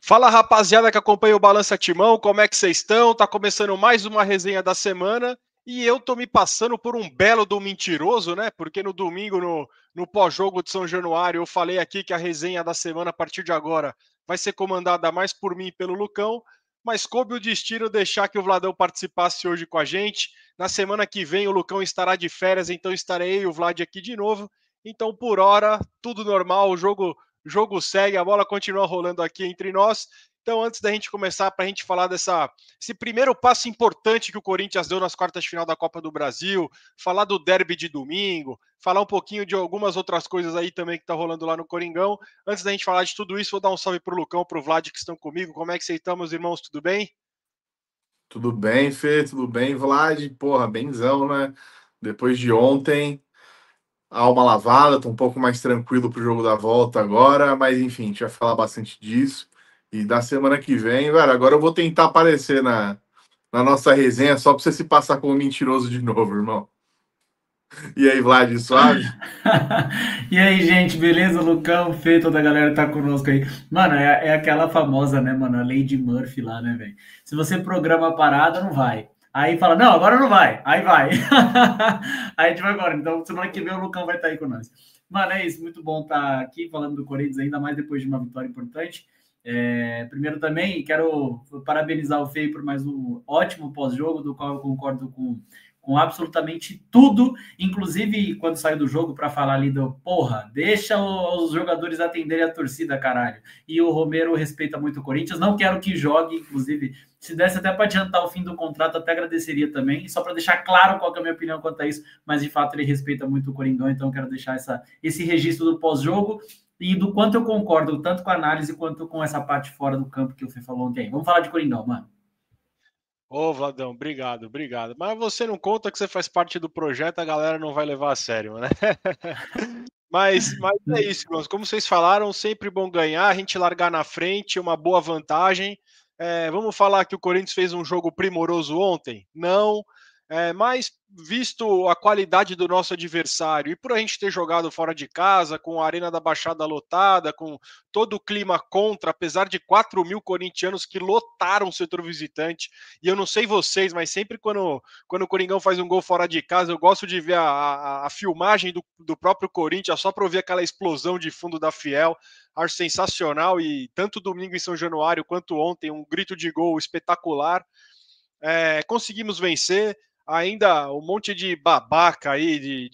Fala, rapaziada que acompanha o Balança Timão, como é que vocês estão? Tá começando mais uma resenha da semana e eu tô me passando por um belo do mentiroso, né? Porque no domingo, no pós-jogo de São Januário, eu falei aqui que a resenha da semana, a partir de agora, vai ser comandada mais por mim e pelo Lucão, mas coube o destino deixar que o Vladão participasse hoje com a gente. Na semana que vem, o Lucão estará de férias, então estarei eu e o Vlad aqui de novo. Então, por hora, tudo normal, o jogo segue, a bola continua rolando aqui entre nós. Então, antes da gente começar, para a gente falar esse primeiro passo importante que o Corinthians deu nas quartas de final da Copa do Brasil, falar do derby de domingo, falar um pouquinho de algumas outras coisas aí também que tá rolando lá no Coringão. Antes da gente falar de tudo isso, vou dar um salve pro Lucão, pro Vlad que estão comigo. Como é que vocês estão, meus irmãos? Tudo bem? Tudo bem, Fê? Tudo bem, Vlad? Porra, benzão, né? Depois de ontem, alma lavada, tô um pouco mais tranquilo pro jogo da volta agora, mas enfim, a gente vai falar bastante disso. E da semana que vem, velho, agora eu vou tentar aparecer na nossa resenha só pra você se passar como mentiroso de novo, irmão. E aí, Vlad, suave? E aí, gente, beleza? Lucão, Fê, toda a galera tá conosco aí. Mano, é aquela famosa, né, mano? A Lady Murphy lá, né, velho? Se você programa a parada, não vai. Aí fala, não, agora não vai. Aí vai. Aí a gente vai agora. Então, semana que vem o Lucão vai estar aí com nós. Mano, é isso. Muito bom estar aqui falando do Corinthians, ainda mais depois de uma vitória importante. Primeiro também quero parabenizar o Fê por mais um ótimo pós-jogo, do qual eu concordo com absolutamente tudo, inclusive quando saiu do jogo para falar ali do porra, deixa os jogadores atenderem a torcida, caralho. E o Romero respeita muito o Corinthians, não quero que jogue, inclusive, se desse até para adiantar o fim do contrato, até agradeceria também, só para deixar claro qual é a minha opinião quanto a isso, mas de fato ele respeita muito o Coringão, então quero deixar esse registro do pós-jogo e do quanto eu concordo, tanto com a análise quanto com essa parte fora do campo que o Fê falou ontem. Vamos falar de Coringão, mano. Ô, Vladão, obrigado, obrigado. Mas você não conta que você faz parte do projeto, a galera não vai levar a sério, né? Mas é isso, irmãos. Como vocês falaram, sempre bom ganhar, a gente largar na frente, uma boa vantagem. Vamos falar que o Corinthians fez um jogo primoroso ontem? Não. Mas, visto a qualidade do nosso adversário e por a gente ter jogado fora de casa, com a Arena da Baixada lotada, com todo o clima contra, apesar de 4 mil corintianos que lotaram o setor visitante, e eu não sei vocês, mas sempre quando o Coringão faz um gol fora de casa, eu gosto de ver a filmagem do próprio Corinthians, só para ouvir aquela explosão de fundo da Fiel. Acho sensacional e tanto domingo em São Januário quanto ontem, um grito de gol espetacular. Conseguimos vencer, ainda um monte de babaca aí,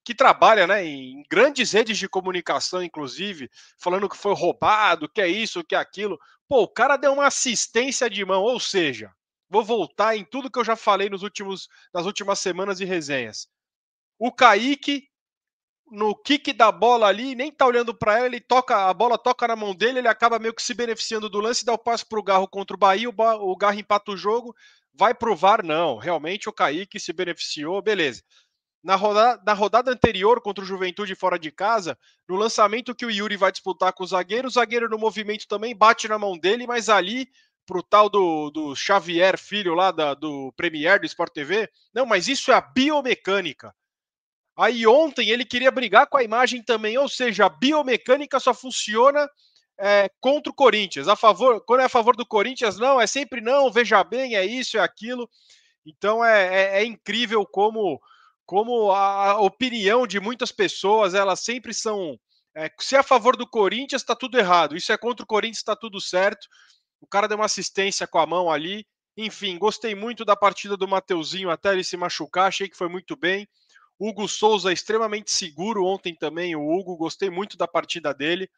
que trabalha, né, em grandes redes de comunicação, inclusive, falando que foi roubado, que é isso, que é aquilo. Pô, o cara deu uma assistência de mão, ou seja, vou voltar em tudo que eu já falei nas últimas semanas e resenhas. O Kaique, no kick da bola ali, nem tá olhando para ela, a bola toca na mão dele, ele acaba meio que se beneficiando do lance, dá o passe pro Garro contra o Bahia, o Garro empata o jogo, vai pro VAR, não. Realmente o Kaique se beneficiou, beleza. Na rodada anterior contra o Juventude fora de casa, no lançamento que o Yuri vai disputar com o zagueiro no movimento também bate na mão dele, mas ali pro tal do Xavier, filho lá do Premier do Sport TV, não, mas isso é a biomecânica. Aí ontem ele queria brigar com a imagem também, ou seja, a biomecânica só funciona contra o Corinthians. Quando é a favor do Corinthians, não, é sempre não, veja bem, é isso, é aquilo. Então é incrível como a opinião de muitas pessoas, elas sempre são. Se é a favor do Corinthians, está tudo errado. Isso é contra o Corinthians, está tudo certo. O cara deu uma assistência com a mão ali. Enfim, gostei muito da partida do Mateuzinho até ele se machucar, achei que foi muito bem. Hugo Souza extremamente seguro ontem também, o Hugo, gostei muito da partida dele.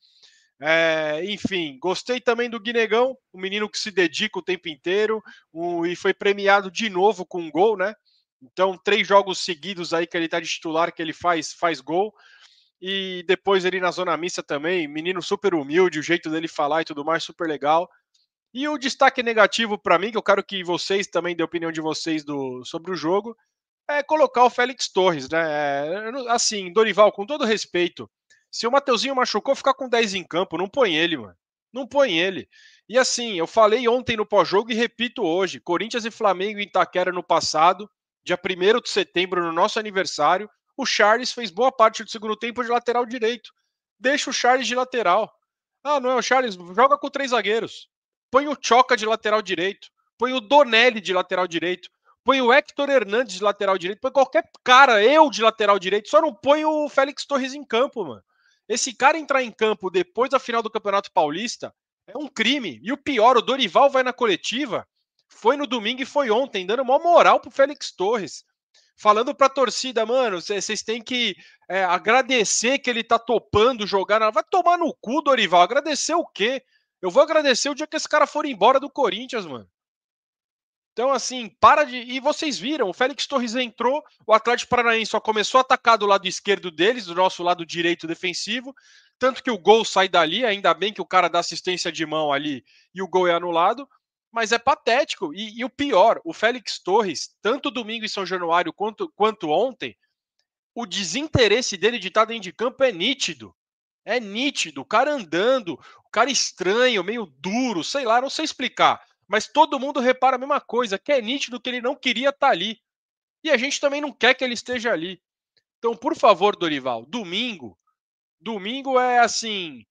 Enfim, gostei também do Guinegão, um menino que se dedica o tempo inteiro e foi premiado de novo com um gol, né? Então, 3 jogos seguidos aí que ele tá de titular, que ele faz gol. E depois ele na zona mista também, menino super humilde, o jeito dele falar e tudo mais, super legal. E o destaque negativo para mim, que eu quero que vocês também dêem a opinião de vocês sobre o jogo, é colocar o Félix Torres, né? Assim, Dorival, com todo respeito, se o Mateuzinho machucou, ficar com 10 em campo, não põe ele, mano. Não põe ele. E assim, eu falei ontem no pós-jogo e repito hoje: Corinthians e Flamengo em Itaquera no passado, dia 1º de setembro, no nosso aniversário, o Charles fez boa parte do segundo tempo de lateral direito. Deixa o Charles de lateral. Ah, não é o Charles? Joga com 3 zagueiros. Põe o Choca de lateral direito. Põe o Donelli de lateral direito. Põe o Héctor Hernandes de lateral direito. Põe qualquer cara, eu de lateral direito. Só não põe o Félix Torres em campo, mano. Esse cara entrar em campo depois da final do Campeonato Paulista é um crime. E o pior, o Dorival vai na coletiva. Foi no domingo e foi ontem, dando maior moral pro Félix Torres. Falando pra torcida, mano, vocês têm que agradecer que ele tá topando jogar. Vai tomar no cu, Dorival. Agradecer o quê? Eu vou agradecer o dia que esse cara for embora do Corinthians, mano. Então, assim, para de. E vocês viram, o Félix Torres entrou, o Atlético Paranaense só começou a atacar do lado esquerdo deles, do nosso lado direito defensivo. Tanto que o gol sai dali, ainda bem que o cara dá assistência de mão ali e o gol é anulado. Mas é patético. E o pior, o Félix Torres, tanto domingo em São Januário quanto ontem, o desinteresse dele de estar dentro de campo é nítido. É nítido. O cara andando, o cara estranho, meio duro, sei lá, não sei explicar. Mas todo mundo repara a mesma coisa, que é nítido que ele não queria estar ali. E a gente também não quer que ele esteja ali. Então, por favor, Dorival, domingo é assim,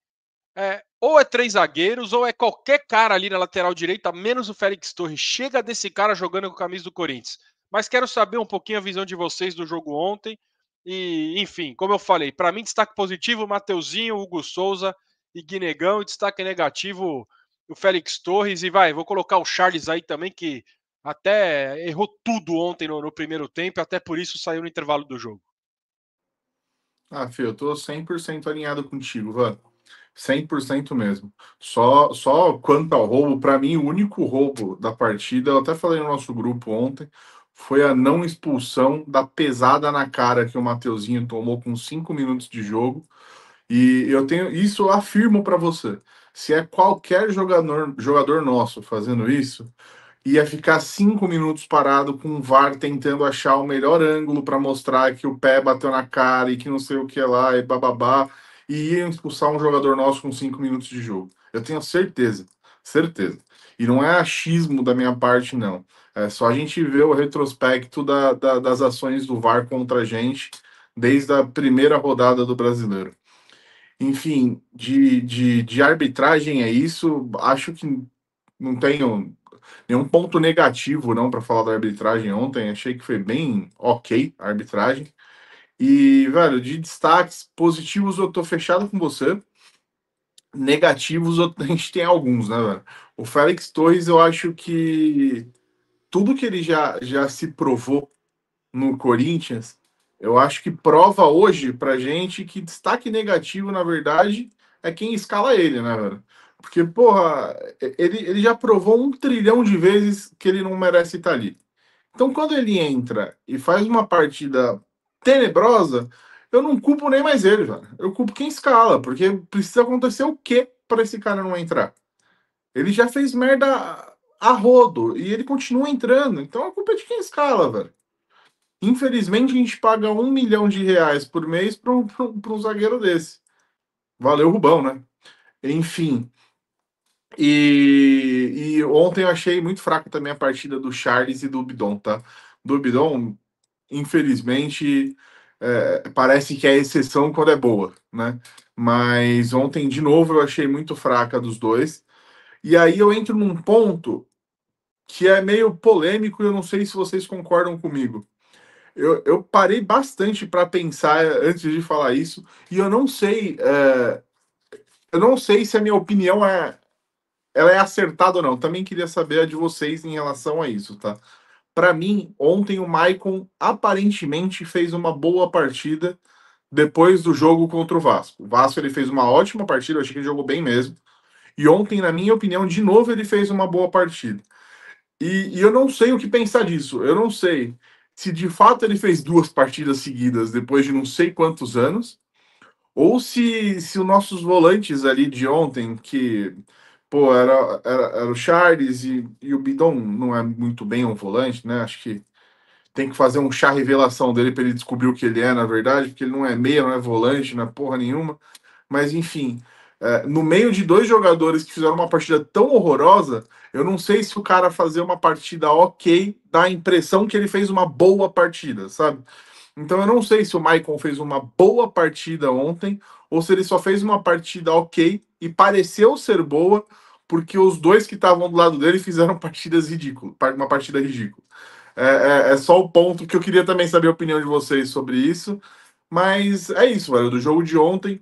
ou é 3 zagueiros, ou é qualquer cara ali na lateral direita, menos o Félix Torres. Chega desse cara jogando com a camisa do Corinthians. Mas quero saber um pouquinho a visão de vocês do jogo ontem. E, enfim, como eu falei, para mim, destaque positivo, Mateuzinho, Hugo Souza e Guinegão. E destaque negativo, o Félix Torres. E vou colocar o Charles aí também, que até errou tudo ontem no primeiro tempo, e até por isso saiu no intervalo do jogo. Ah, Fê, eu tô 100% alinhado contigo, Van. 100% mesmo. Só quanto ao roubo, para mim, o único roubo da partida, eu até falei no nosso grupo ontem, foi a não expulsão da pesada na cara que o Mateuzinho tomou com 5 minutos de jogo. E eu tenho isso, eu afirmo para você. Se é qualquer jogador nosso fazendo isso, ia ficar 5 minutos parado com o VAR tentando achar o melhor ângulo para mostrar que o pé bateu na cara e que não sei o que lá, e bababá, e iam expulsar um jogador nosso com 5 minutos de jogo. Eu tenho certeza, certeza. E não é achismo da minha parte, não. É só a gente ver o retrospecto das ações do VAR contra a gente desde a primeira rodada do Brasileiro. Enfim, de arbitragem é isso. Acho que não tenho nenhum ponto negativo não para falar da arbitragem ontem. Achei que foi bem ok a arbitragem. E, velho, de destaques positivos eu tô fechado com você. Negativos a gente tem alguns, né, velho? O Félix Torres, eu acho que tudo que ele já se provou no Corinthians, eu acho que prova hoje pra gente que destaque negativo, na verdade, é quem escala ele, né, velho? Porque, porra, ele já provou 1 trilhão de vezes que ele não merece estar ali. Então, quando ele entra e faz uma partida tenebrosa, eu não culpo nem mais ele, velho. Eu culpo quem escala, porque precisa acontecer o quê para esse cara não entrar? Ele já fez merda a rodo e ele continua entrando. Então a culpa é de quem escala, velho. Infelizmente, a gente paga R$ 1 milhão por mês para um zagueiro desse. Valeu, Rubão, né? Enfim. E ontem eu achei muito fraco também a partida do Charles e do Bidon, tá? Do Bidon, infelizmente, parece que é exceção quando é boa, né? Mas ontem, de novo, eu achei muito fraca dos dois. E aí eu entro num ponto que é meio polêmico e eu não sei se vocês concordam comigo. Eu parei bastante para pensar antes de falar isso, e eu não sei se a minha opinião ela é acertada ou não. Também queria saber a de vocês em relação a isso, tá? Para mim, ontem o Maicon aparentemente fez uma boa partida depois do jogo contra o Vasco. O Vasco ele fez uma ótima partida, eu achei que ele jogou bem mesmo. E ontem, na minha opinião, de novo ele fez uma boa partida. E eu não sei o que pensar disso. Eu não sei se de fato ele fez 2 partidas seguidas depois de não sei quantos anos, ou se os nossos volantes ali de ontem, que pô, era o Charles e o Bidon não é muito bem um volante, né? Acho que tem que fazer um chá revelação dele para ele descobrir o que ele é, na verdade, porque ele não é meia, não é volante, não é porra nenhuma. Mas enfim, no meio de 2 jogadores que fizeram uma partida tão horrorosa, eu não sei se o cara fazer uma partida ok dá a impressão que ele fez uma boa partida, sabe? Então eu não sei se o Maicon fez uma boa partida ontem ou se ele só fez uma partida ok e pareceu ser boa porque os dois que estavam do lado dele fizeram partidas ridículas, uma partida ridícula. É só o ponto que eu queria também saber a opinião de vocês sobre isso. Mas é isso, velho. Do jogo de ontem,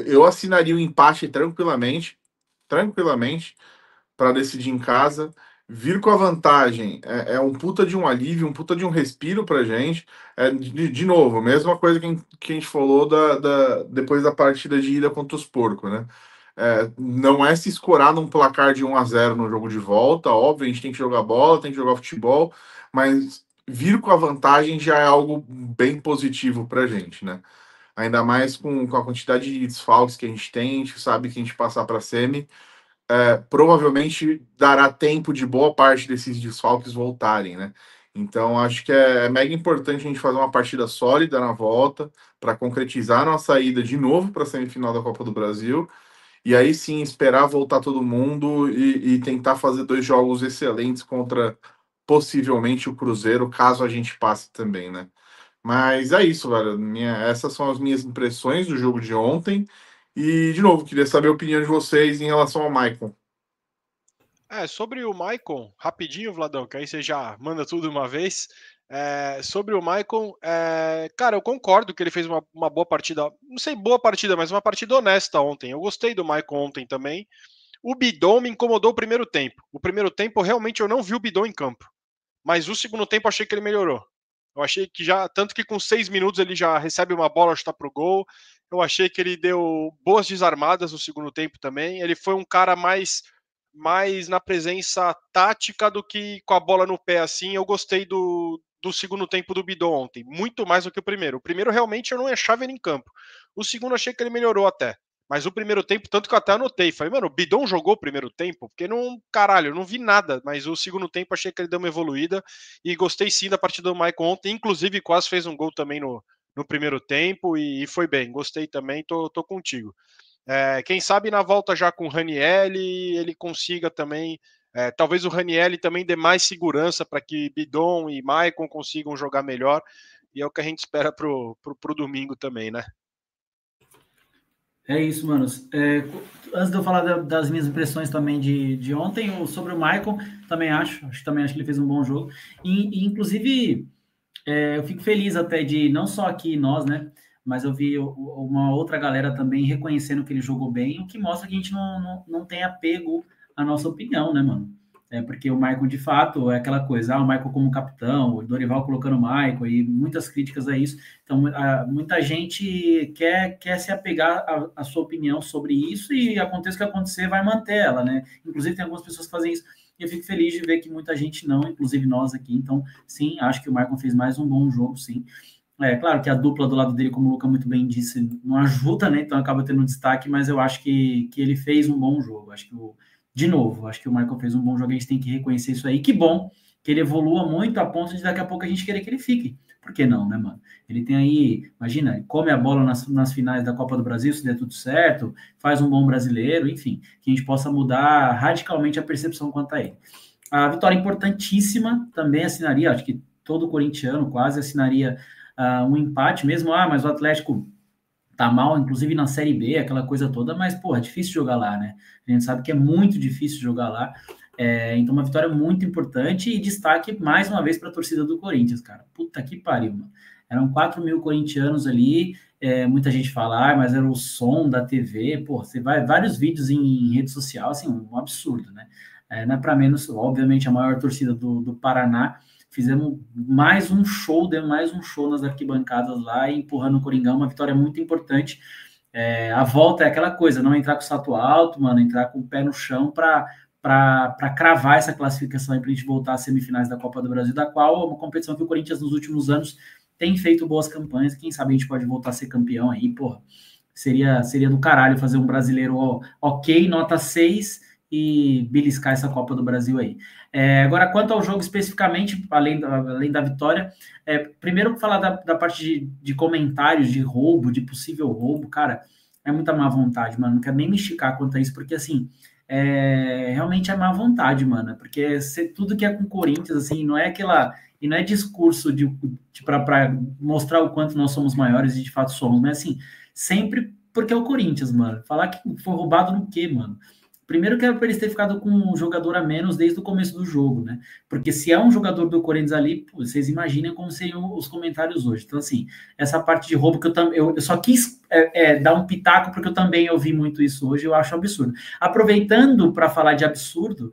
eu assinaria o empate tranquilamente, tranquilamente, para decidir em casa. Vir com a vantagem é um puta de um alívio, um puta de um respiro pra gente. De novo, mesma coisa que a gente falou depois da partida de ida contra os porcos, né? Não é se escorar num placar de 1-0 no jogo de volta, óbvio, a gente tem que jogar bola, tem que jogar futebol, mas vir com a vantagem já é algo bem positivo pra gente, né? Ainda mais com a quantidade de desfalques que a gente tem, a gente sabe que a gente passar para semi, provavelmente dará tempo de boa parte desses desfalques voltarem, né? Então acho que é mega importante a gente fazer uma partida sólida na volta para concretizar nossa ida de novo para a semifinal da Copa do Brasil e aí sim esperar voltar todo mundo e tentar fazer 2 jogos excelentes contra possivelmente o Cruzeiro, caso a gente passe também, né? Mas é isso, velho. Essas são as minhas impressões do jogo de ontem. E, de novo, queria saber a opinião de vocês em relação ao Maicon. Sobre o Maicon, rapidinho, Vladão, que aí você já manda tudo de uma vez. Sobre o Maicon, cara, eu concordo que ele fez uma boa partida, não sei boa partida, mas uma partida honesta ontem. Eu gostei do Maicon ontem também. O Bidon me incomodou o primeiro tempo. O primeiro tempo, realmente, eu não vi o Bidon em campo. Mas o segundo tempo, achei que ele melhorou. Eu achei que já, tanto que com 6 minutos ele já recebe uma bola, chuta pro gol. Eu achei que ele deu boas desarmadas no segundo tempo também. Ele foi um cara mais na presença tática do que com a bola no pé, assim. Eu gostei do segundo tempo do Bidon ontem, muito mais do que o primeiro. O primeiro realmente eu não achava ele em campo. O segundo achei que ele melhorou até. Mas o primeiro tempo, tanto que eu até anotei, falei, mano, o Bidon jogou o primeiro tempo? Porque não, caralho, eu não vi nada, mas o segundo tempo achei que ele deu uma evoluída e gostei sim da partida do Maicon ontem, inclusive quase fez um gol também no primeiro tempo e foi bem, gostei também, tô contigo. Quem sabe na volta já com o Raniel ele consiga também. Talvez o Raniel também dê mais segurança para que Bidon e Maicon consigam jogar melhor. E é o que a gente espera pro domingo também, né? É isso, manos. Antes de eu falar das minhas impressões também de ontem, sobre o Maicon, também acho que ele fez um bom jogo. Inclusive, eu fico feliz até de, não só aqui nós, né? Mas eu vi uma outra galera também reconhecendo que ele jogou bem, o que mostra que a gente não tem apego à nossa opinião, né, mano? Porque o Maicon, de fato, é aquela coisa, o Maicon como capitão, o Dorival colocando o Maicon, e muitas críticas a isso. Então, muita gente quer se apegar à sua opinião sobre isso, e aconteça o que acontecer, vai manter ela, né? Inclusive, tem algumas pessoas que fazem isso, e eu fico feliz de ver que muita gente não, inclusive nós aqui. Então, sim, acho que o Maicon fez mais um bom jogo, sim. Claro que a dupla do lado dele, como o Luca muito bem disse, não ajuda, né? Então acaba tendo destaque, mas eu acho que ele fez um bom jogo. Acho que de novo, acho que o Michael fez um bom jogo, a gente tem que reconhecer isso aí. Que bom que ele evolua muito a ponto de daqui a pouco a gente querer que ele fique. Por que não, né, mano? Ele tem aí, imagina, come a bola nas finais da Copa do Brasil, se der tudo certo, faz um bom brasileiro, enfim, que a gente possa mudar radicalmente a percepção quanto a ele. A vitória importantíssima, também assinaria, acho que todo corintiano quase assinaria um empate mesmo, mas o Atlético tá mal, inclusive na Série B, aquela coisa toda, mas, porra, é difícil jogar lá, né? A gente sabe que é muito difícil jogar lá. Então, uma vitória muito importante e destaque mais uma vez para a torcida do Corinthians, cara. Puta que pariu, mano. Eram 4 mil corintianos ali, muita gente fala, mas era o som da TV, pô, você vai vários vídeos em rede social, assim, um absurdo, né? Não é para menos, obviamente, a maior torcida do Paraná. Fizemos mais um show, demos mais um show nas arquibancadas lá, empurrando o Coringão, uma vitória muito importante. A volta é aquela coisa, não entrar com o salto alto, mano, entrar com o pé no chão para cravar essa classificação para a gente voltar às semifinais da Copa do Brasil, da qual é uma competição que o Corinthians nos últimos anos tem feito boas campanhas. Quem sabe a gente pode voltar a ser campeão aí, porra. Seria do caralho fazer um brasileiro ok, nota 6 e beliscar essa Copa do Brasil aí. Agora, quanto ao jogo especificamente, além da vitória, primeiro falar da parte de comentários de roubo, de possível roubo, cara, é muita má vontade, mano, não quero nem me esticar quanto a isso, porque, assim, realmente é má vontade, mano, porque tudo que é com o Corinthians, assim, não é aquela e não é discurso para mostrar o quanto nós somos maiores e de fato somos, mas assim, sempre porque é o Corinthians, mano. Falar que foi roubado no quê, mano? Primeiro que era para eles terem ficado com um jogador a menos desde o começo do jogo, né? Porque se é um jogador do Corinthians ali, pô, vocês imaginem como seriam os comentários hoje. Então, assim, essa parte de roubo que eu só quis dar um pitaco porque eu também ouvi muito isso hoje, eu acho absurdo. Aproveitando para falar de absurdo,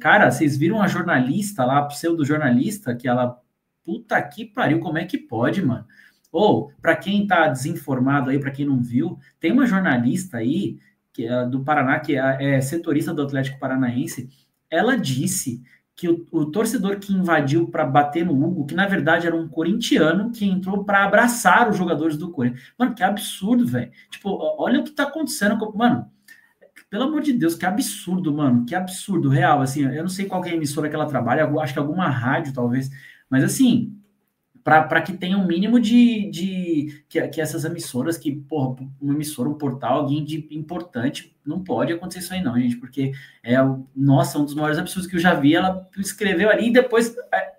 cara, vocês viram a jornalista lá, a pseudo-jornalista, que ela, puta que pariu, como é que pode, mano? Ou, para quem tá desinformado aí, para quem não viu, tem uma jornalista aí que é do Paraná, que é setorista do Atlético Paranaense, ela disse que o torcedor que invadiu para bater no Hugo, que na verdade era um corintiano que entrou para abraçar os jogadores do Corinthians. Mano, que absurdo, velho. Tipo, olha o que tá acontecendo. Mano, pelo amor de Deus, que absurdo, mano. Que absurdo, real. Assim, eu não sei qual que é a emissora que ela trabalha, acho que alguma rádio, talvez. Mas assim, para que tenha um mínimo que essas emissoras, que, porra, uma emissora, um portal, alguém de importante, não pode acontecer isso aí não, gente, porque nossa, um dos maiores absurdos que eu já vi, ela escreveu ali e depois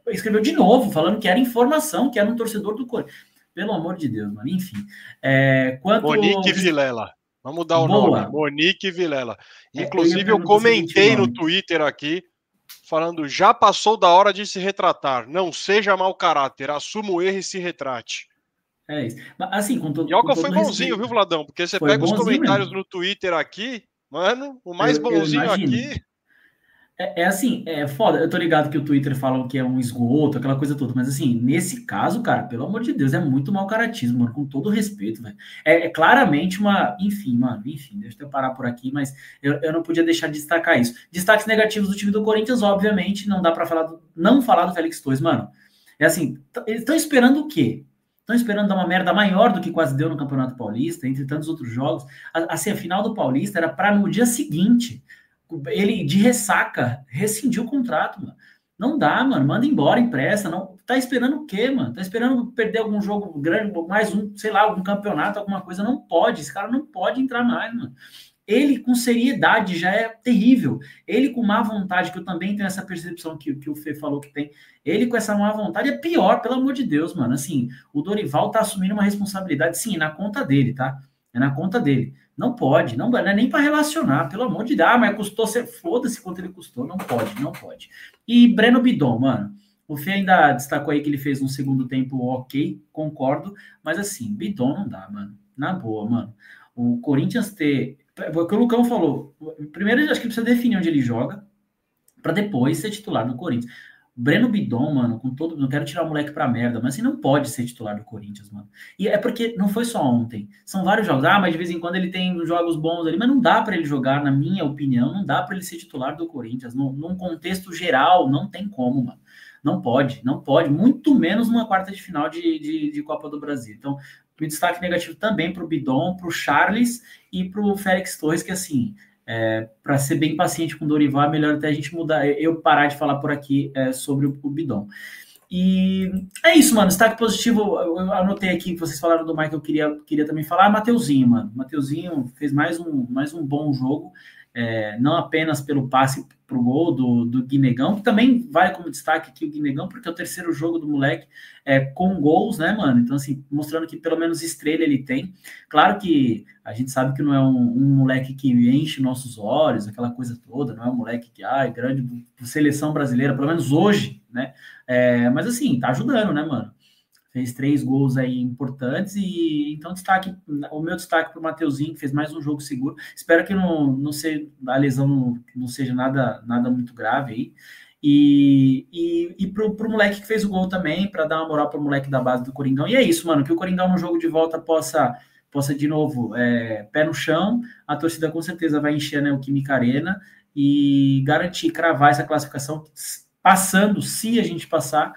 escreveu de novo, falando que era informação, que era um torcedor do Corinthians. Pelo amor de Deus, mano, enfim. Monique Vilela. Vamos dar o nome. Monique Vilela. Inclusive, eu comentei no Twitter aqui, falando, já passou da hora de se retratar. Não seja mau caráter, assuma o erro e se retrate. É isso. Mas, assim, Joca foi bonzinho, viu, Vladão? Porque você pega os comentários mesmo no Twitter aqui, mano, o mais bonzinho aqui... assim, é foda. Eu tô ligado que o Twitter fala que é um esgoto, aquela coisa toda, mas assim, nesse caso, cara, pelo amor de Deus, é muito mau caratismo, mano, com todo respeito, velho. É claramente uma. Enfim, mano, deixa eu parar por aqui, mas eu não podia deixar de destacar isso. Destaques negativos do time do Corinthians, obviamente, não dá pra não falar do Félix Torres, mano. É assim, eles estão esperando o quê? Estão esperando dar uma merda maior do que quase deu no Campeonato Paulista, entre tantos outros jogos. Assim, a final do Paulista era para no dia seguinte. Ele, de ressaca, rescindiu o contrato, mano. Não dá, mano. Manda embora, empresta. Não, tá esperando o quê, mano? Tá esperando perder algum jogo grande, mais um, sei lá, algum campeonato, alguma coisa. Não pode. Esse cara não pode entrar mais, mano. Ele, com seriedade, já é terrível. Ele, com má vontade, que eu também tenho essa percepção que o Fê falou que tem. Ele, com essa má vontade, é pior, pelo amor de Deus, mano. Assim, o Dorival tá assumindo uma responsabilidade, sim, na conta dele, tá? É na conta dele. Não pode, não é nem para relacionar, pelo amor de Deus. Mas custou, foda-se quanto ele custou. Não pode, não pode. E Breno Bidon, mano. O Fê ainda destacou aí que ele fez um segundo tempo ok, concordo. Mas assim, Bidon não dá, mano. Na boa, mano. O Corinthians ter... O que o Lucão falou. Primeiro, acho que precisa definir onde ele joga, para depois ser titular do Corinthians. Breno Bidon, mano, com todo... Não quero tirar o moleque pra merda, mas assim, não pode ser titular do Corinthians, mano. E é porque não foi só ontem. São vários jogos. Mas de vez em quando ele tem jogos bons ali, mas não dá para ele jogar, na minha opinião, não dá para ele ser titular do Corinthians. Num contexto geral, não tem como, mano. Não pode, muito menos numa quarta de final de Copa do Brasil. Então, o destaque negativo também pro Bidon, pro Charles e pro Félix Torres, que assim... para ser bem paciente com o Dorival, é melhor até a gente mudar, eu parar de falar por aqui sobre o Bidon. E é isso, mano. Destaque positivo, eu anotei aqui que vocês falaram do Michael, eu queria também falar. Mateuzinho, mano. Mateuzinho fez mais um bom jogo, não apenas pelo passe pro gol do Guinegão, que também vale como destaque aqui o Guinegão, porque é o terceiro jogo do moleque com gols, né, mano? Então, assim, mostrando que pelo menos estrela ele tem. Claro que a gente sabe que não é um moleque que enche nossos olhos, aquela coisa toda, não é um moleque que, grande seleção brasileira, pelo menos hoje, né? Mas assim, tá ajudando, né, mano? Fez 3 gols aí importantes e então o meu destaque para o Mateuzinho, que fez mais um jogo seguro. Espero que a lesão não seja nada muito grave aí. E pro moleque que fez o gol também, para dar uma moral pro moleque da base do Coringão. E é isso, mano, que o Coringão no jogo de volta possa de novo, pé no chão, a torcida com certeza vai encher, né, o Química Arena e garantir, cravar essa classificação, passando, se a gente passar,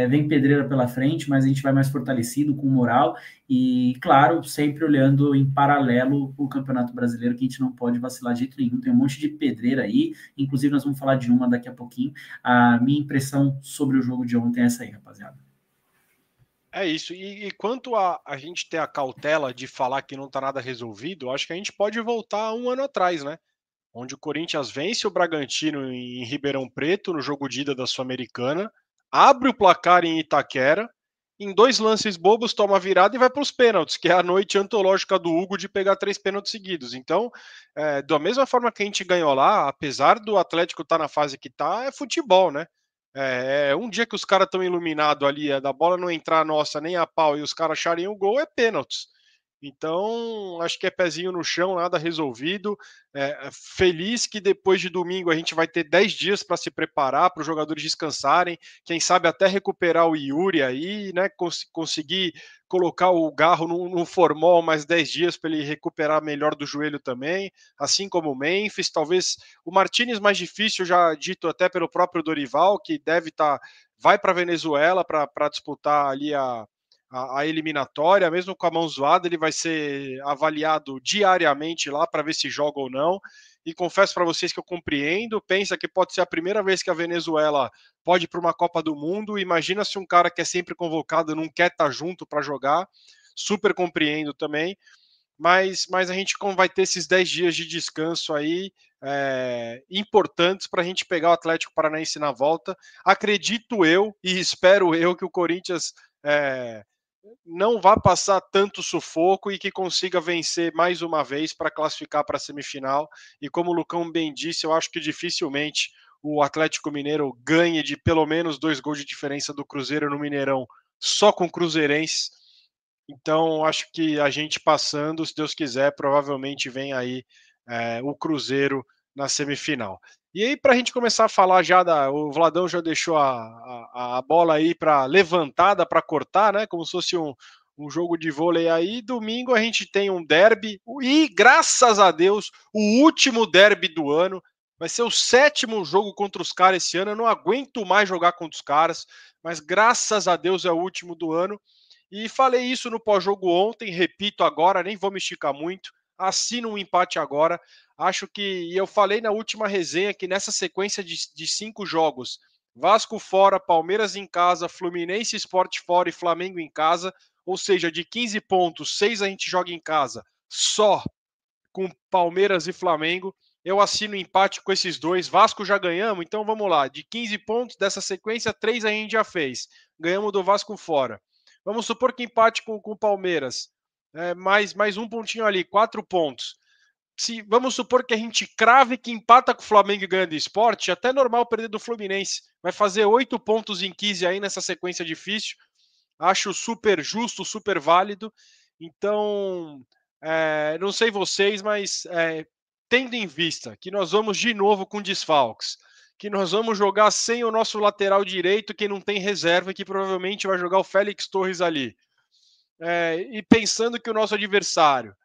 vem pedreira pela frente, mas a gente vai mais fortalecido, com moral, e claro, sempre olhando em paralelo o Campeonato Brasileiro, que a gente não pode vacilar de jeito nenhum, tem um monte de pedreira aí, inclusive nós vamos falar de uma daqui a pouquinho. A minha impressão sobre o jogo de ontem é essa aí, rapaziada. É isso, e quanto a gente ter a cautela de falar que não está nada resolvido, acho que a gente pode voltar um ano atrás, né? Onde o Corinthians vence o Bragantino em Ribeirão Preto, no jogo de ida da Sul-Americana, abre o placar em Itaquera, em 2 lances bobos toma a virada e vai para os pênaltis, que é a noite antológica do Hugo de pegar 3 pênaltis seguidos. Então, da mesma forma que a gente ganhou lá, apesar do Atlético estar na fase que está, é futebol, né? Um dia que os caras estão iluminados ali, da bola não entrar nossa nem a pau e os caras acharem o gol, é pênaltis. Então, acho que é pezinho no chão, nada resolvido. Feliz que depois de domingo a gente vai ter 10 dias para se preparar, para os jogadores descansarem, quem sabe até recuperar o Yuri aí, né? Conseguir colocar o Garro no formol mais 10 dias para ele recuperar melhor do joelho também, assim como o Memphis, talvez o Martinez mais difícil, já dito até pelo próprio Dorival, que deve estar, vai para a Venezuela para disputar ali a eliminatória, mesmo com a mão zoada, ele vai ser avaliado diariamente lá para ver se joga ou não. E confesso para vocês que eu compreendo, pensa que pode ser a primeira vez que a Venezuela pode ir para uma Copa do Mundo. Imagina se um cara que é sempre convocado não quer estar junto para jogar. Super compreendo também. Mas a gente vai ter esses 10 dias de descanso aí importantes para a gente pegar o Atlético Paranaense na volta. Acredito eu e espero eu que o Corinthians não vá passar tanto sufoco e que consiga vencer mais uma vez para classificar para a semifinal. E como o Lucão bem disse, eu acho que dificilmente o Atlético Mineiro ganhe de pelo menos 2 gols de diferença do Cruzeiro no Mineirão só com cruzeirenses. Então, acho que a gente passando, se Deus quiser, provavelmente vem aí o Cruzeiro na semifinal. E aí, para a gente começar a falar já o Vladão já deixou a bola aí para levantada para cortar, né? Como se fosse um jogo de vôlei aí. Domingo a gente tem um derby e, graças a Deus, o último derby do ano. Vai ser o 7º jogo contra os caras esse ano. Eu não aguento mais jogar contra os caras, mas graças a Deus é o último do ano. E falei isso no pós-jogo ontem, repito agora, nem vou me esticar muito. Assino um empate agora. Acho que, e eu falei na última resenha que nessa sequência de 5 jogos, Vasco fora, Palmeiras em casa, Fluminense Sport fora e Flamengo em casa, ou seja, de 15 pontos, 6 a gente joga em casa, só com Palmeiras e Flamengo. Eu assino empate com esses dois. Vasco já ganhamos, então vamos lá. De 15 pontos dessa sequência, 3 a gente já fez. Ganhamos do Vasco fora. Vamos supor que empate com o Palmeiras. Mais um pontinho ali, 4 pontos. Vamos supor que a gente crave que empata com o Flamengo e ganha do Sport, até normal perder do Fluminense. Vai fazer 8 pontos em 15 aí nessa sequência difícil. Acho super justo, super válido. Então, não sei vocês, mas tendo em vista que nós vamos de novo com desfalques, que nós vamos jogar sem o nosso lateral direito, que não tem reserva, e que provavelmente vai jogar o Félix Torres ali. E pensando que o nosso adversário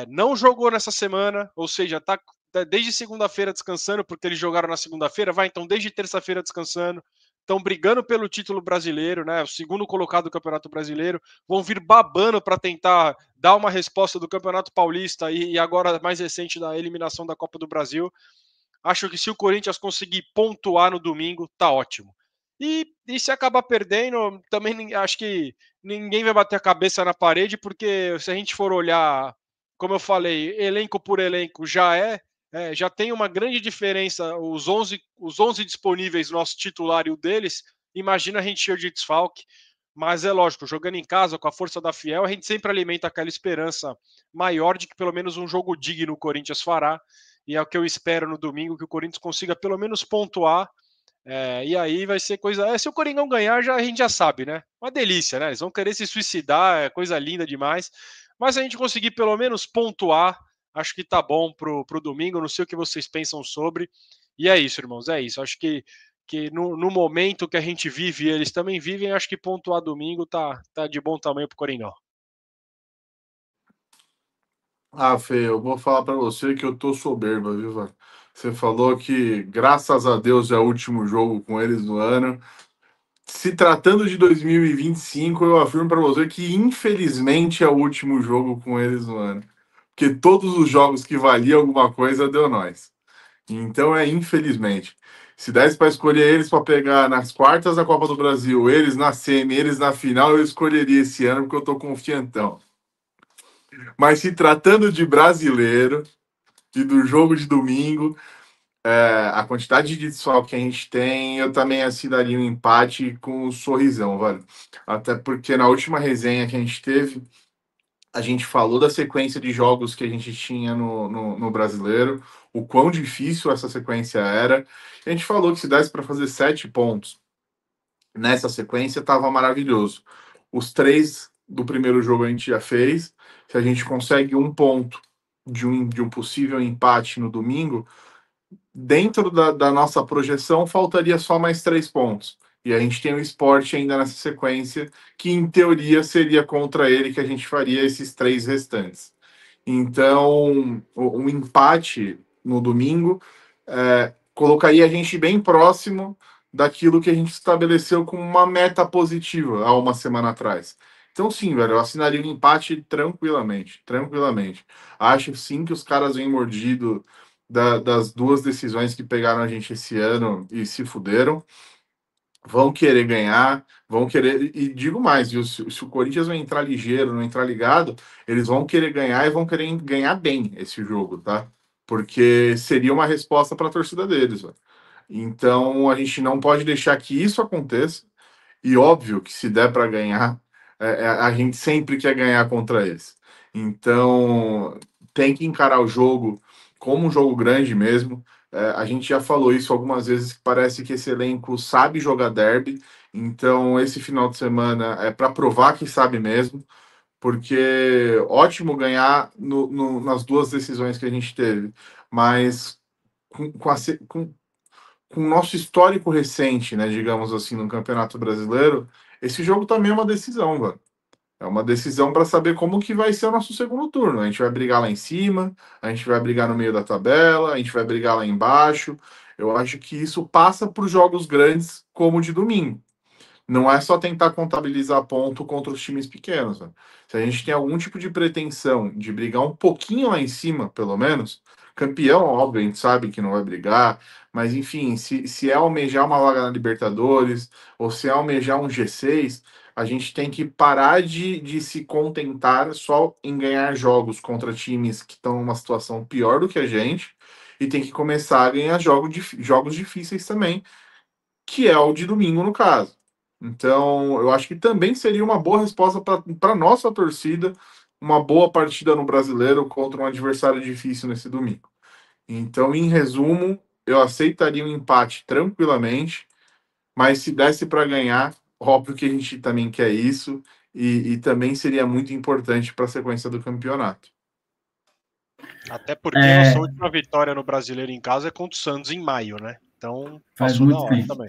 não jogou nessa semana, ou seja, está desde segunda-feira descansando, porque eles jogaram na segunda-feira, então desde terça-feira descansando, estão brigando pelo título brasileiro, né? O segundo colocado do Campeonato Brasileiro, vão vir babando para tentar dar uma resposta do Campeonato Paulista e agora mais recente da eliminação da Copa do Brasil. Acho que se o Corinthians conseguir pontuar no domingo, tá ótimo. E se acabar perdendo, também acho que ninguém vai bater a cabeça na parede, porque se a gente for olhar, como eu falei, elenco por elenco, já tem uma grande diferença, os 11 disponíveis, nosso titular e o deles, imagina a gente cheio de desfalque, mas é lógico, jogando em casa, com a força da Fiel, a gente sempre alimenta aquela esperança maior de que pelo menos um jogo digno o Corinthians fará, e é o que eu espero no domingo, que o Corinthians consiga pelo menos pontuar, e aí vai ser coisa. Se o Coringão ganhar, a gente já sabe, né? Uma delícia, né? Eles vão querer se suicidar, é coisa linda demais. Mas se a gente conseguir pelo menos pontuar, acho que tá bom pro domingo. Não sei o que vocês pensam sobre. E é isso, irmãos, é isso. Acho que no momento que a gente vive, eles também vivem, acho que pontuar domingo tá de bom tamanho pro Coringão. Ah, Fê, eu vou falar para você que eu tô soberba, viu, velho? Você falou que, graças a Deus, é o último jogo com eles no ano. Se tratando de 2025, eu afirmo para você que, infelizmente, é o último jogo com eles no ano. Porque todos os jogos que valiam alguma coisa, deu nós. Então, infelizmente. Se desse para escolher eles para pegar nas quartas da Copa do Brasil, eles na semi, eles na final, eu escolheria esse ano, porque eu tô confiantão. Mas se tratando de brasileiro e do jogo de domingo, a quantidade de desfalque que a gente tem, eu também assinaria um empate com um sorrisão, velho. Até porque na última resenha que a gente teve, a gente falou da sequência de jogos que a gente tinha no Brasileiro, o quão difícil essa sequência era. A gente falou que se desse para fazer 7 pontos nessa sequência, estava maravilhoso. Os 3 do primeiro jogo a gente já fez. Se a gente consegue 1 ponto de um possível empate no domingo, dentro da nossa projeção, faltaria só mais 3 pontos. E a gente tem o Sport ainda nessa sequência, que em teoria seria contra ele que a gente faria esses 3 restantes. Então, um empate no domingo colocaria a gente bem próximo daquilo que a gente estabeleceu como uma meta positiva há uma semana atrás. Então, sim, velho, eu assinaria um empate tranquilamente, tranquilamente. Acho sim que os caras vêm mordido das 2 decisões que pegaram a gente esse ano e se fuderam. Vão querer ganhar, vão querer. E digo mais, viu? Se o Corinthians não entrar ligeiro, não entrar ligado, eles vão querer ganhar e vão querer ganhar bem esse jogo, tá? Porque seria uma resposta para a torcida deles, velho. Então a gente não pode deixar que isso aconteça. E óbvio que se der para ganhar, a gente sempre quer ganhar contra eles. Então tem que encarar o jogo como um jogo grande mesmo. A gente já falou isso algumas vezes, que parece que esse elenco sabe jogar derby. Então esse final de semana é para provar que sabe mesmo, porque ótimo ganhar nas 2 decisões que a gente teve, mas com o nosso histórico recente, né, digamos assim, no Campeonato Brasileiro, esse jogo também é uma decisão, velho. É uma decisão para saber como que vai ser o nosso segundo turno. A gente vai brigar lá em cima, a gente vai brigar no meio da tabela, a gente vai brigar lá embaixo. Eu acho que isso passa por jogos grandes como o de domingo. Não é só tentar contabilizar ponto contra os times pequenos. Né? Se a gente tem algum tipo de pretensão de brigar um pouquinho lá em cima, pelo menos, campeão, óbvio, a gente sabe que não vai brigar, mas enfim, se é almejar uma vaga na Libertadores, ou se é almejar um G6, a gente tem que parar de se contentar só em ganhar jogos contra times que estão numa situação pior do que a gente, e tem que começar a ganhar jogos difíceis também, que é o de domingo, no caso. Então, eu acho que também seria uma boa resposta para a nossa torcida, uma boa partida no Brasileiro contra um adversário difícil nesse domingo. Então, em resumo, eu aceitaria um empate tranquilamente, mas se desse para ganhar, óbvio que a gente também quer isso, e também seria muito importante para a sequência do campeonato. Até porque nossa última vitória no Brasileiro em casa é contra o Santos em maio, né? Então, Faz passou da muito hora tempo. também.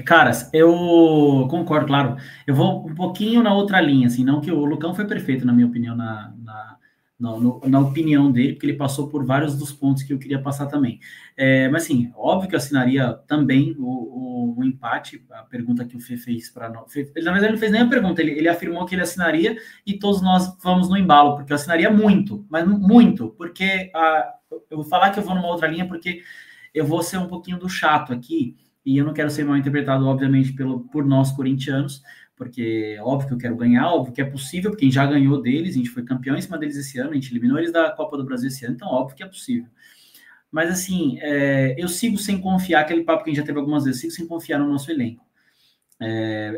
Caras, eu concordo, claro. Eu vou um pouquinho na outra linha, assim, não que o Lucão foi perfeito, na minha opinião, na opinião dele, porque ele passou por vários dos pontos que eu queria passar também. Mas, assim, óbvio que eu assinaria também o empate, a pergunta que o Fê fez para nós. Na verdade, ele não fez nem a pergunta, ele afirmou que ele assinaria e todos nós vamos no embalo, porque eu assinaria muito, mas muito, porque eu vou falar que eu vou numa outra linha, porque eu vou ser um pouquinho do chato aqui, e eu não quero ser mal interpretado, obviamente, por nós corintianos, porque óbvio que eu quero ganhar, óbvio que é possível, porque a gente já ganhou deles, a gente foi campeão em cima deles esse ano, a gente eliminou eles da Copa do Brasil esse ano, então óbvio que é possível. Mas assim, eu sigo sem confiar, aquele papo que a gente já teve algumas vezes, sigo sem confiar no nosso elenco.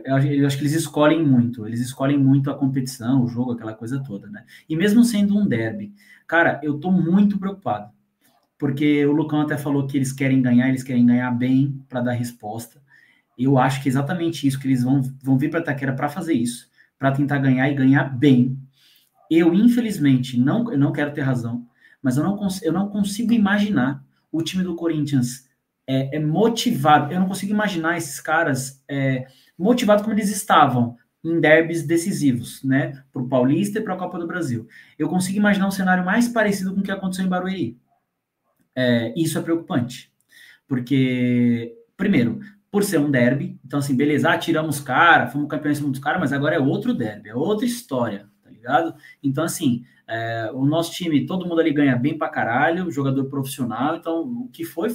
Eu acho que eles escolhem muito a competição, o jogo, aquela coisa toda, né? E mesmo sendo um derby, cara, eu tô muito preocupado, porque o Lucão até falou que eles querem ganhar bem para dar resposta. Eu acho que é exatamente isso, que eles vão vir para Itaquera para fazer isso, para tentar ganhar e ganhar bem. Eu, infelizmente, eu não quero ter razão, mas eu não consigo imaginar o time do Corinthians motivado. Eu não consigo imaginar esses caras motivados como eles estavam em derbys decisivos, né? Para o Paulista e para a Copa do Brasil. Eu consigo imaginar um cenário mais parecido com o que aconteceu em Barueri. Isso é preocupante, porque, primeiro, por ser um derby, então assim, beleza, tiramos cara, fomos campeões dos caras, mas agora é outro derby, é outra história, tá ligado? Então assim, o nosso time, todo mundo ali ganha bem pra caralho, jogador profissional, então o que foi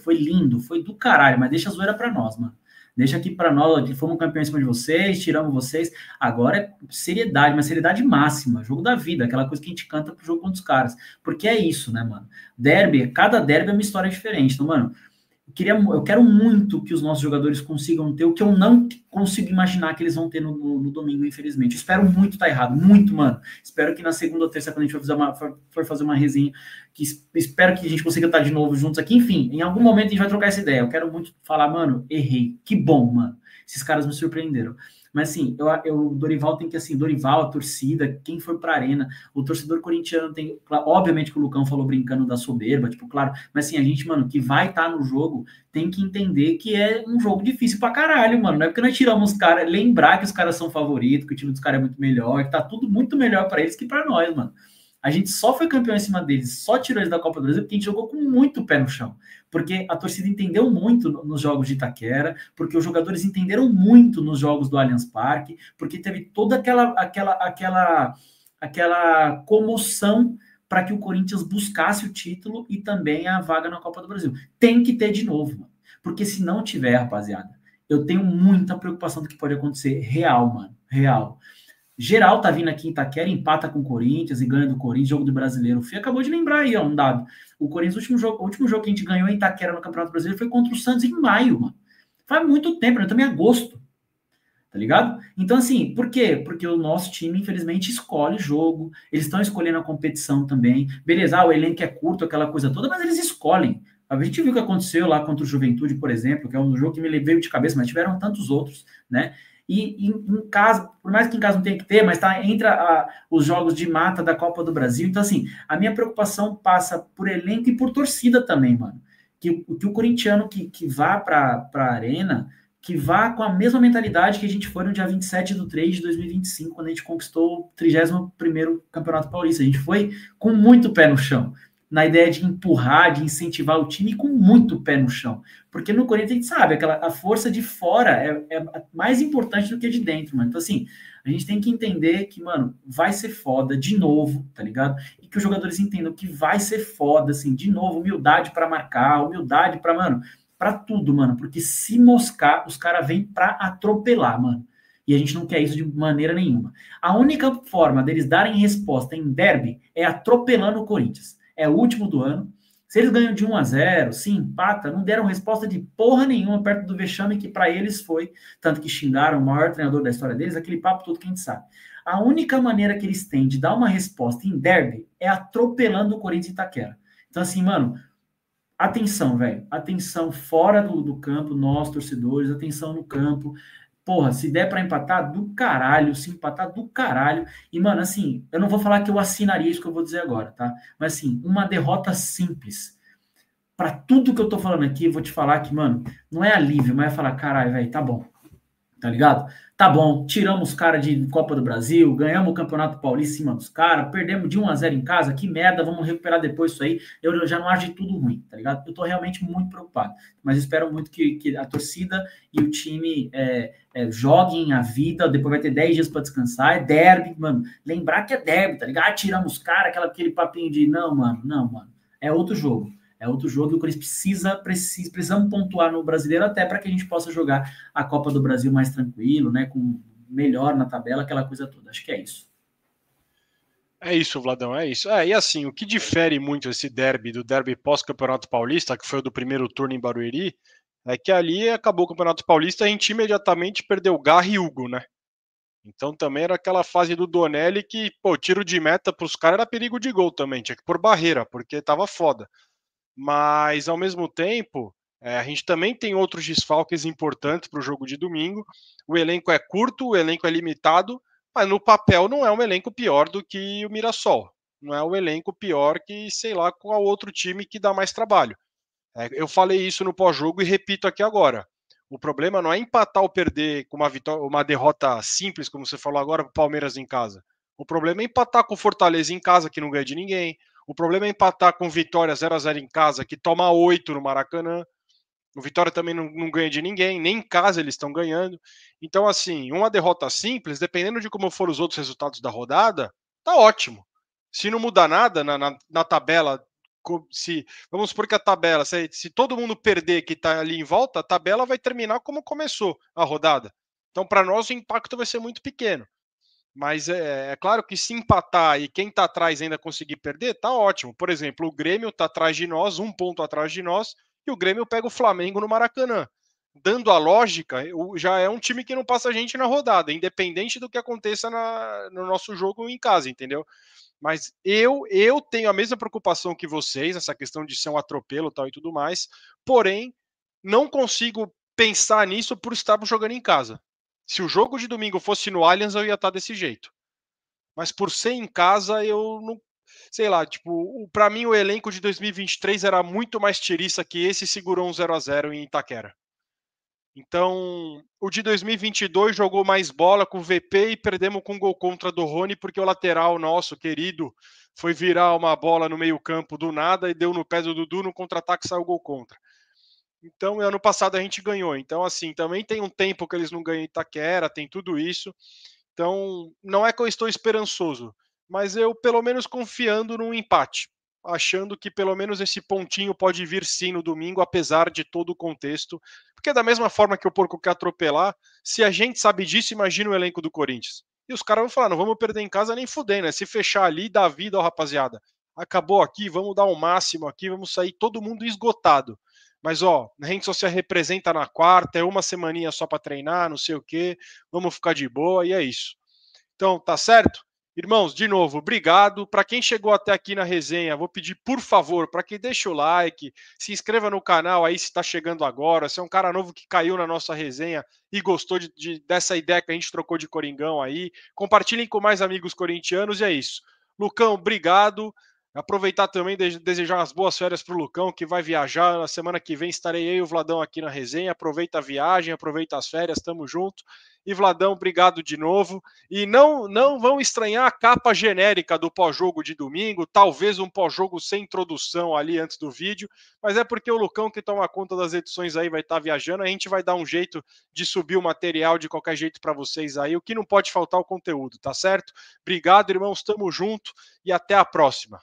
lindo, foi do caralho, mas deixa a zoeira pra nós, mano. Deixa aqui para nós, fomos campeões em cima de vocês, tiramos vocês. Agora é seriedade, mas seriedade máxima, jogo da vida, aquela coisa que a gente canta pro jogo contra os caras. Porque é isso, né, mano? Derby, cada derby é uma história diferente. Então, mano, eu quero muito que os nossos jogadores consigam ter o que eu não consigo imaginar que eles vão ter no domingo, infelizmente. Eu espero muito estar errado, muito, mano. Espero que na segunda ou terça, quando a gente for fazer uma resenha, que espero que a gente consiga estar de novo juntos aqui. Enfim, em algum momento a gente vai trocar essa ideia. Eu quero muito falar, mano, errei. Que bom, mano. Esses caras me surpreenderam. Mas assim, o Dorival tem que, assim, Dorival, a torcida, quem for pra arena, o torcedor corintiano tem, obviamente que o Lucão falou brincando da soberba, tipo, claro, mas assim, a gente, mano, que vai estar no jogo, tem que entender que é um jogo difícil pra caralho, mano, não é porque nós tiramos os caras, lembrar que os caras são favoritos, que o time dos caras é muito melhor, que tá tudo muito melhor pra eles que pra nós, mano. A gente só foi campeão em cima deles, só tirou eles da Copa do Brasil, porque a gente jogou com muito pé no chão. Porque a torcida entendeu muito nos jogos de Itaquera, porque os jogadores entenderam muito nos jogos do Allianz Parque, porque teve toda aquela comoção para que o Corinthians buscasse o título e também a vaga na Copa do Brasil. Tem que ter de novo, mano. Porque se não tiver, rapaziada, eu tenho muita preocupação do que pode acontecer. Real, mano. Real. Geral tá vindo aqui em Itaquera, empata com o Corinthians e ganha do Corinthians, jogo do Brasileiro. O Fih acabou de lembrar aí, ó, um dado. O Corinthians, o último jogo que a gente ganhou em Itaquera no Campeonato Brasileiro foi contra o Santos em maio, mano. Faz muito tempo, né? Também agosto. Tá ligado? Então, assim, por quê? Porque o nosso time, infelizmente, escolhe jogo, eles estão escolhendo a competição também. Beleza, o elenco é curto, aquela coisa toda, mas eles escolhem. A gente viu o que aconteceu lá contra o Juventude, por exemplo, que é um jogo que me veio de cabeça, mas tiveram tantos outros, né? E em casa, por mais que em casa não tenha que ter, mas tá entre os jogos de mata da Copa do Brasil. Então, assim, a minha preocupação passa por elenco e por torcida também, mano. Que o corintiano que vá para a arena, que vá com a mesma mentalidade que a gente foi no dia 27/3 de 2025, quando a gente conquistou o 31º Campeonato Paulista. A gente foi com muito pé no chão, na ideia de empurrar, de incentivar o time com muito pé no chão. Porque no Corinthians a gente sabe, a força de fora é mais importante do que a de dentro, mano. Então, assim, a gente tem que entender que, mano, vai ser foda de novo, tá ligado? E que os jogadores entendam que vai ser foda, assim, de novo, humildade para marcar, humildade para, mano, para tudo, mano. Porque se moscar, os caras vêm para atropelar, mano. E a gente não quer isso de maneira nenhuma. A única forma deles darem resposta em derby é atropelando o Corinthians. É o último do ano. Se eles ganham de 1-0, se empata, não deram resposta de porra nenhuma perto do vexame que para eles foi, tanto que xingaram o maior treinador da história deles, aquele papo todo que a gente sabe. A única maneira que eles têm de dar uma resposta em derby é atropelando o Corinthians e Itaquera. Então, assim, mano, atenção, velho. Atenção fora do campo, nós, torcedores, atenção no campo. Porra, se der para empatar, do caralho. Se empatar, do caralho. E, mano, assim, eu não vou falar que eu assinaria isso que eu vou dizer agora, tá? Mas, assim, uma derrota simples. Para tudo que eu tô falando aqui, eu vou te falar que, mano, não é alívio, mas é falar, caralho, velho, tá bom. Tá ligado? Tá bom, tiramos os caras de Copa do Brasil, ganhamos o Campeonato Paulista em cima dos caras, perdemos de 1-0 em casa, que merda, vamos recuperar depois isso aí. Eu já não acho de tudo ruim, tá ligado? Eu tô realmente muito preocupado, mas espero muito que a torcida e o time joguem a vida, depois vai ter 10 dias para descansar, é derby, mano. Lembrar que é derby, tá ligado? Tiramos os caras, aquele papinho de não, mano, é outro jogo. É outro jogo e o Corinthians precisamos pontuar no Brasileiro até para que a gente possa jogar a Copa do Brasil mais tranquilo, né? Com melhor na tabela, aquela coisa toda. Acho que é isso. É isso, Vladão, é isso. E assim, o que difere muito esse derby do derby pós-Campeonato Paulista, que foi o do primeiro turno em Barueri, é que ali acabou o Campeonato Paulista e a gente imediatamente perdeu Garra e Hugo, né? Então também era aquela fase do Donelli que, pô, tiro de meta pros caras era perigo de gol também, tinha que pôr barreira, porque tava foda. Mas, ao mesmo tempo, a gente também tem outros desfalques importantes para o jogo de domingo. O elenco é curto, o elenco é limitado, mas no papel não é um elenco pior do que o Mirassol. Não é um elenco pior que, sei lá, qual outro time que dá mais trabalho. Eu falei isso no pós-jogo e repito aqui agora. O problema não é empatar ou perder com uma derrota simples, como você falou agora, para o Palmeiras em casa. O problema é empatar com o Fortaleza em casa, que não ganha de ninguém. O problema é empatar com Vitória 0-0 em casa, que toma 8 no Maracanã. O Vitória também não ganha de ninguém, nem em casa eles estão ganhando. Então, assim, uma derrota simples, dependendo de como foram os outros resultados da rodada, tá ótimo. Se não mudar nada na tabela vamos supor que a tabela, se todo mundo perder que está ali em volta, a tabela vai terminar como começou a rodada. Então, para nós, o impacto vai ser muito pequeno. Mas é claro que se empatar e quem está atrás ainda conseguir perder, tá ótimo. Por exemplo, o Grêmio está atrás de nós, 1 ponto atrás de nós, e o Grêmio pega o Flamengo no Maracanã. Dando a lógica, já é um time que não passa a gente na rodada, independente do que aconteça no nosso jogo em casa, entendeu? Mas eu tenho a mesma preocupação que vocês, essa questão de ser um atropelo tal e tudo mais, porém, não consigo pensar nisso por estar jogando em casa. Se o jogo de domingo fosse no Allianz, eu ia estar desse jeito. Mas por ser em casa, eu não. Sei lá, tipo, para mim o elenco de 2023 era muito mais tiriça que esse, segurou um 0-0 em Itaquera. Então, o de 2022 jogou mais bola com o VP e perdemos com um gol contra do Rony, porque o lateral nosso, querido, foi virar uma bola no meio-campo do nada e deu no pé do Dudu, no contra-ataque saiu gol contra. Então, ano passado a gente ganhou. Então, assim, também tem um tempo que eles não ganham em Itaquera, tem tudo isso. Então, não é que eu estou esperançoso, mas eu, pelo menos, confiando num empate, achando que pelo menos esse pontinho pode vir sim no domingo, apesar de todo o contexto. Porque da mesma forma que o porco quer atropelar, se a gente sabe disso, imagina o elenco do Corinthians. E os caras vão falar, não vamos perder em casa nem fudendo, né? Se fechar ali, dá vida, ó, rapaziada. Acabou aqui, vamos dar o máximo aqui, vamos sair todo mundo esgotado. Mas, ó, a gente só se representa na quarta, é uma semaninha só para treinar, não sei o quê, vamos ficar de boa e é isso. Então, tá certo? Irmãos, de novo, obrigado. Para quem chegou até aqui na resenha, vou pedir, por favor, para que deixe o like, se inscreva no canal aí se está chegando agora, se é um cara novo que caiu na nossa resenha e gostou dessa ideia que a gente trocou de Coringão aí. Compartilhem com mais amigos corintianos e é isso. Lucão, obrigado. Aproveitar também, desejar umas boas férias para o Lucão, que vai viajar. Na semana que vem estarei eu e o Vladão aqui na resenha. Aproveita a viagem, aproveita as férias, tamo junto. E Vladão, obrigado de novo. E não vão estranhar a capa genérica do pós-jogo de domingo, talvez um pós-jogo sem introdução ali antes do vídeo, mas é porque o Lucão que toma conta das edições aí vai estar viajando, a gente vai dar um jeito de subir o material de qualquer jeito para vocês aí, o que não pode faltar é o conteúdo, tá certo? Obrigado, irmãos, tamo junto e até a próxima.